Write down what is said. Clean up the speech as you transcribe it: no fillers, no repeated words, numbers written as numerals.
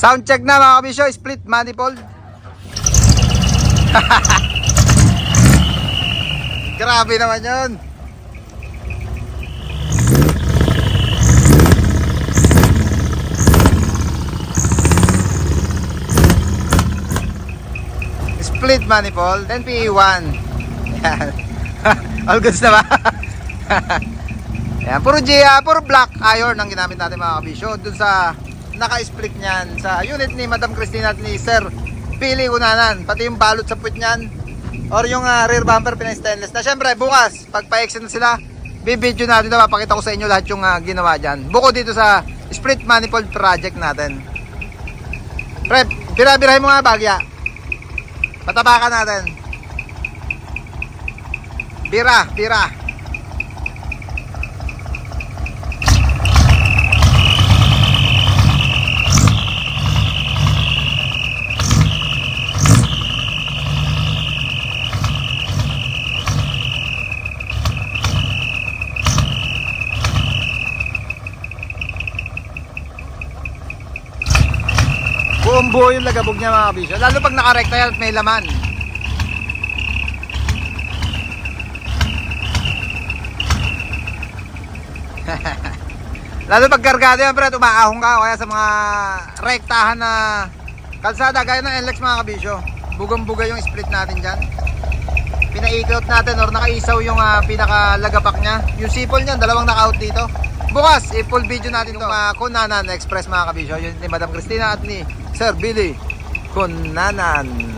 Sound check na mga kabisyo, split manifold. Grabe naman yun. Split manifold, NPE1. Yan. All goods na ba? Yan, puro black iron ang ginamit natin mga kabisyo. Dun sa naka-split niyan sa unit ni Madam Cristina at ni Sir Billy Unanan, pati yung balot sa puwit niyan or yung rear bumper pina-stainless na. Syempre bukas pag pa-exit na sila, bibidyo natin na mapakita ko sa inyo lahat yung ginawa dyan bukod dito sa split manifold project natin. Pre, bira-birahin mo nga bagya, patabakan natin. Bira. Buong buo yung lagabog niya mga kabisyo, lalo pag nakarekta yan at may laman. Lalo pag kargado yan pre, umaahong ka kaya sa mga rektahan na kalsada gaya ng NLEX mga kabisyo. Bugang-buga yung split natin dyan. Pina-ikot natin or nakaisaw yung pinakalagapak nya. Yung sipol niyan, dalawang naka-out dito. Bukas, i-full video natin yung Kunanan Express mga kabisyo. Yun ni Madam Cristina at ni Sir Billy Kunanan.